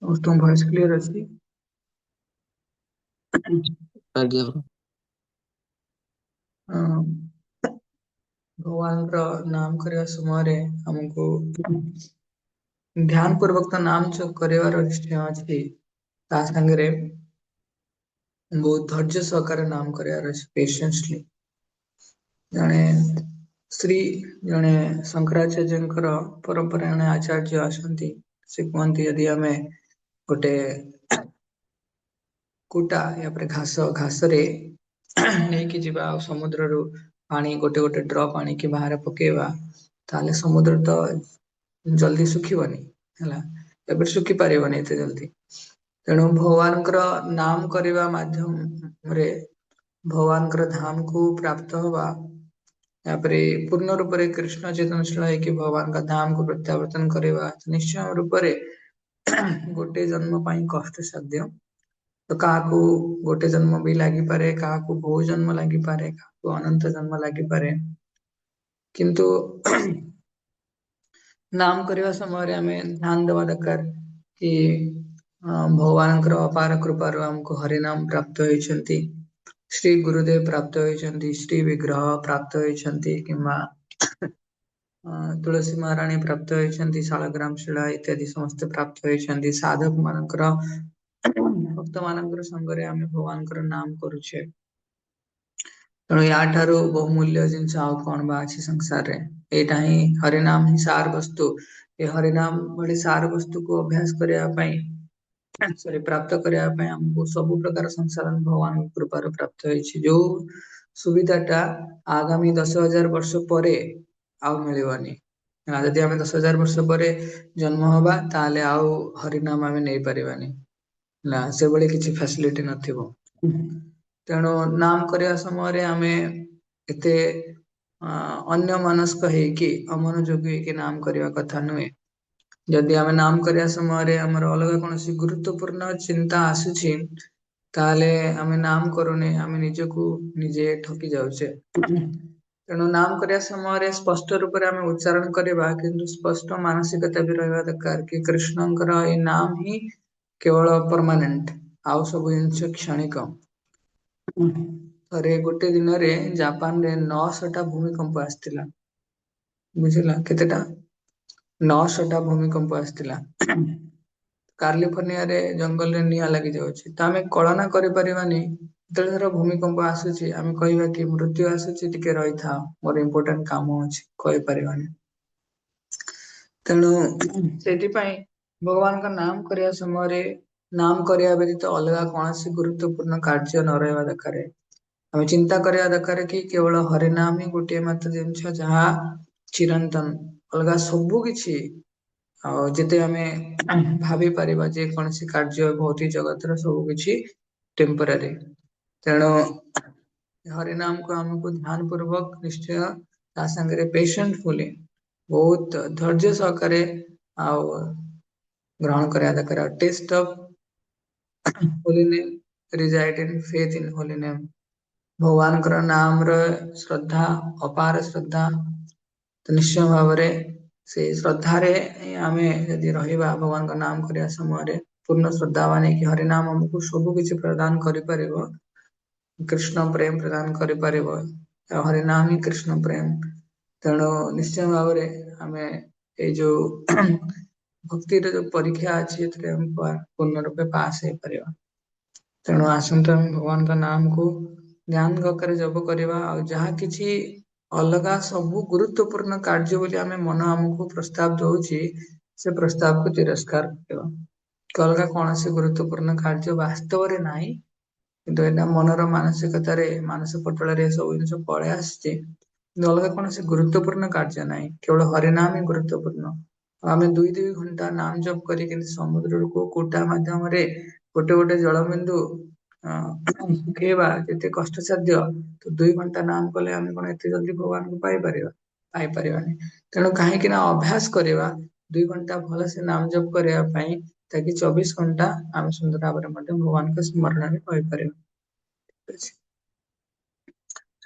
ସମସ୍ତଙ୍କ voice clear ଅଛି? ଆଜ୍ଞା ବ୍ରୋ। ଭଗବାନଙ୍କର ନାମ କରିବା ସମୟରେ ଆମକୁ ଧ୍ୟାନ ପୂର୍ବକ ନାମ କରିବାର ନିଶ୍ଚୟ ଅଛି। ତା ସାଙ୍ଗରେ ବହୁତ ଧୈର୍ଯ୍ୟ ସହକାରେ ନାମ କରିବାର ଅଛି, ପେସେନ୍ସଲି। ଜଣେ ଜଣେ ଶଙ୍କରାଚାର୍ଯ୍ୟଙ୍କର ପରମ୍ପରା ଜଣେ ଆଚାର୍ଯ୍ୟ ଆସନ୍ତି। ସେ କୁହନ୍ତି ଯଦି ଆମେ ଗୋଟେ କୁଟା ଘାସରେ ନେଇକି ଯିବା ଆଉ ସମୁଦ୍ରରୁ ପାଣି ଗୋଟେ ଗୋଟେ ଡ୍ରପ୍ ଆଣିକି ବାହାରେ ପକେଇବା, ତାହେଲେ ସମୁଦ୍ର ତ ଜଲଦି ଶୁଖିବନି ହେଲା, ଏବେ ଶୁଖି ପାରିବନି ଏତେ ଜଲଦି। ତେଣୁ ଭଗବାନଙ୍କର ନାମ କରିବା ମାଧ୍ୟମରେ ଭଗବାନଙ୍କର ଧାମକୁ ପ୍ରାପ୍ତ ହବା, ତାପରେ ପୂର୍ଣ୍ଣ ରୂପରେ କୃଷ୍ଣ ଚେତନଶୀଳ ହେଇକି ଭଗବାନଙ୍କ ଧାମକୁ ପ୍ରତ୍ୟାବର୍ତ୍ତନ କରିବା ନିଶ୍ଚୟ ରୂପରେ ଗୋଟେ ଜନ୍ମ ପାଇଁ କଷ୍ଟ ସାଧ୍ୟ। ତ କାହାକୁ ଗୋଟେ ଜନ୍ମ ବି ଲାଗିପାରେ, କାହାକୁ ବହୁ ଜନ୍ମ ଲାଗିପାରେ, କାହାକୁ ଅନନ୍ତ ଜନ୍ମ ଲାଗିପାରେ। କିନ୍ତୁ ନାମ କରିବା ସମୟରେ ଆମେ ଧ୍ୟାନ ଦେବା ଦରକାର କି ଭଗବାନଙ୍କର ଅପାର କୃପାରୁ ଆମକୁ ହରିନାମ ପ୍ରାପ୍ତ ହେଇଛନ୍ତି। ଶ୍ରୀ ଗୁରୁଦେବ ପ୍ରାପ୍ତ ହେଇଛନ୍ତି, ଶ୍ରୀ ବିଗ୍ରହ ପ୍ରାପ୍ତ ହେଇଛନ୍ତି, କିମ୍ବା ତୁଳସୀ ମହାରାଣୀ ପ୍ରାପ୍ତ ହେଇଛନ୍ତି, ଶାଳଗ୍ରାମ ଶିଳା ଇତ୍ୟାଦି ସମସ୍ତେ ପ୍ରାପ୍ତ ହେଇଛନ୍ତି। ସାଧକ ମାନଙ୍କର ଭକ୍ତ ମାନଙ୍କର ସଙ୍ଗରେ ଆମେ ଭଗବାନଙ୍କର ନାମ କରୁଛେ। ତେଣୁ ୟା ଠାରୁ ବହୁମୂଲ୍ୟ ଜିନିଷ ଆଉ କଣ ବା ଅଛି ସଂସାରରେ। ଏଇଟା ହିଁ ହରିନାମ ହିଁ ସାର ବସ୍ତୁ। ଏ ହରିନାମ ଭଳି ସାର ବସ୍ତୁକୁ ଅଭ୍ୟାସ କରିବା ପାଇଁ ପ୍ରାପ୍ତ କରିବା ପାଇଁ ଆମକୁ ସବୁ ପ୍ରକାର ସଂସାଧନ ଭଗବାନଙ୍କ କୃପାରୁ ପ୍ରାପ୍ତ ହେଇଛି। ଯୋଉ ସୁବିଧା ଟା ଆଗାମୀ 10,000 ବର୍ଷ ପରେ ଆଉ ମିଳିବନି। ଯଦି ଆମେ 10,000 ବର୍ଷ ପରେ ଜନ୍ମ ହବା, ତାହେଲେ ଆଉ ହରିନାମ ଆମେ ନେଇପାରିବାନି। ନା ସେଭଳି କିଛି ଫାସିଲିଟି ନଥିବ। ତେଣୁ ନାମ କରିବା ସମୟରେ ଆମେ ଏତେ ଅନ୍ୟ ମନସ୍କ ହେଇକି ଅମନୋଯୋଗୀ ହେଇକି ନାମ କରିବା କଥା ନୁହେଁ। ଯଦି ଆମେ ନାମ କରିବା ସମୟରେ ଆମର ଅଲଗା କୌଣସି ଗୁରୁତ୍ୱପୂର୍ଣ୍ଣ ଚିନ୍ତା ଆସୁଛି, ତାହେଲେ ଆମେ ନାମ କରୁନେ, ଆମେ ନିଜକୁ ନିଜେ ଠକି ଯାଉଛେ। ତେଣୁ ନାମ କରିବା ସମୟରେ ସ୍ପଷ୍ଟ ରୂପରେ ଆମେ ଉଚ୍ଚାରଣ କରିବା, କିନ୍ତୁ ସ୍ପଷ୍ଟ ମାନସିକତା ବି ରହିବା ଦରକାର କି କୃଷ୍ଣଙ୍କର ଏଇ ନାମ ହିଁ କେବଳ ପରମାନେଣ୍ଟ, ଆଉ ସବୁ ଜିନିଷ କ୍ଷଣିକ। ଥରେ ଗୋଟେ ଦିନରେ ଜାପାନରେ 900ଟା ଭୂମିକମ୍ପ ଆସିଥିଲା। ବୁଝିଲା କେତେଟା? 900ଟା ଭୂମିକମ୍ପ ଆସିଥିଲା। କାର୍ଲିଫର୍ନିଆରେ ଜଙ୍ଗଲରେ ନିଆଁ ଲାଗି ଯାଉଛି। ତ ଆମେ କଳନା କରିପାରିବାନି, ଯେତେବେଳେ ଧର ଭୂମିକମ୍ପ ଆସୁଛି ଆମେ କହିବା କି ମୃତ୍ୟୁ ଆସୁଛି ଟିକେ ରହିଥାଅ, ମୋର ଇମ୍ପୋର୍ଟାଣ୍ଟ କାମ ଅଛି, କହିପାରିବାନି। ତେଣୁ ସେଥିପାଇଁ ଭଗବାନଙ୍କ ନାମ କରିବା ସମୟରେ ନାମ କରିବା ବ୍ୟତୀତ ଅଲଗା କୌଣସି ଗୁରୁତ୍ୱପୂର୍ଣ୍ଣ କାର୍ଯ୍ୟ ନ ରହିବା ଦରକାର। ଆମେ ଚିନ୍ତା କରିବା ଦରକାର କି କେବଳ ହରିନାମ ହିଁ ଗୋଟିଏ ମାତ୍ର ଜିନିଷ ଯାହା ଚିରନ୍ତନ। ଅଲଗା ସବୁ କିଛି, ଆଉ ଯେତେ ଆମେ ଭାବି ପାରିବା ଯେ କୌଣସି କାର୍ଯ୍ୟ ଭୌତିକ ଜଗତର ସବୁ କିଛି ଟେମ୍ପୋରାରୀ। ତେଣୁ ହରିନାମକୁ ଆମକୁ ଧ୍ୟାନ ପୂର୍ବକ ନିଶ୍ଚୟ ତା ସାଙ୍ଗରେ ପେସେଣ୍ଟଫୁଲି ବହୁତ ଧୈର୍ଯ୍ୟ ସହକାରେ ଆଉ ଗ୍ରହଣ କରିବା ଦରକାର। Taste of holy name reside in faith in holy name. ଭଗବାନଙ୍କର ନାମର ଶ୍ରଦ୍ଧା, ଅପାର ଶ୍ରଦ୍ଧା, ତ ନିଶ୍ଚୟ ଭାବରେ ସେଇ ଶ୍ରଦ୍ଧାରେ ଆମେ ଯଦି ରହିବା ଭଗବାନଙ୍କ ନାମ କରିବା ସମୟରେ, ପୂର୍ଣ୍ଣ ଶ୍ରଦ୍ଧାବାନ ହେଇକି ହରିନାମ ଆମକୁ ସବୁ କିଛି ପ୍ରଦାନ କରିପାରିବ। କୃଷ୍ଣ ପ୍ରେମ ପ୍ରଦାନ କରିପାରିବ। ହରିନାମ ହିଁ କୃଷ୍ଣ ପ୍ରେମ। ତେଣୁ ନିଶ୍ଚୟ ଭାବରେ ଆମେ ଏଇ ଯୋଉ ଭକ୍ତିର ଯୋଉ ପରୀକ୍ଷା ଅଛି, ଏଥିରେ ଆମେ ପୂର୍ଣ୍ଣ ରୂପେ ପାସ୍ ହେଇପାରିବା। ତେଣୁ ଆସନ୍ତୁ ଆମେ ଭଗବାନଙ୍କ ନାମକୁ ଧ୍ୟାନ ସହକାରେ ଜପ କରିବା। ଆଉ ଯାହା କିଛି ଅଲଗା ସବୁ ଗୁରୁତ୍ୱପୂର୍ଣ୍ଣ କାର୍ଯ୍ୟ ବୋଲି ଆମେ ମନ ଆମକୁ ପ୍ରସ୍ତାବ ଦଉଛି, ସେ ପ୍ରସ୍ତାବକୁ ତିରସ୍କାର କରିବା। ଅଲଗା କୌଣସି ଗୁରୁତ୍ୱପୂର୍ଣ୍ଣ କାର୍ଯ୍ୟ ବାସ୍ତବରେ ନାହିଁ। କିନ୍ତୁ ଏଇଟା ମନର ମାନସିକତାରେ ମାନସ ପଟଳରେ ଏ ସବୁ ଜିନିଷ ପଳେଇ ଆସିଛି। ଅଲଗା କୌଣସି ଗୁରୁତ୍ୱପୂର୍ଣ୍ଣ କାର୍ଯ୍ୟ ନାହିଁ, କେବଳ ହରିନାମ ହିଁ ଗୁରୁତ୍ୱପୂର୍ଣ୍ଣ। ଆମେ 2-2 ଘଣ୍ଟା ନାମ ଜପ କରି କେମିତି ସମୁଦ୍ରକୁ କୁଟା ମାଧ୍ୟମରେ ଗୋଟେ ଗୋଟେ ଜଳବିନ୍ଦୁ ଶୁଖେଇବା ଯେତେ କଷ୍ଟସାଧ୍ୟ, ତ 2 ଘଣ୍ଟା ନାମ କଲେ ଆମେ କଣ ଏତେ ଜଲ୍ଦି ଭଗବାନଙ୍କୁ ପାଇପାରିବା? ପାଇପାରିବାନି। ତେଣୁ କାହିଁକି ନା ଅଭ୍ୟାସ କରିବା 2 ଘଣ୍ଟା ଭଲସେ ନାମ ଜପ କରିବା ପାଇଁ, ତାକି 24 ଘଣ୍ଟା ଆମେ ସୁନ୍ଦର ଭାବରେ ମଧ୍ୟ ଭଗବାନଙ୍କ ସ୍ମରଣରେ କହିପାରିବା। ଠିକ ଅଛି।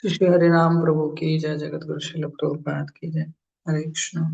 श्री हरि राम प्रभु की जय, जगत गुरु श्रील प्रभुपाद की जय। हरे कृष्ण।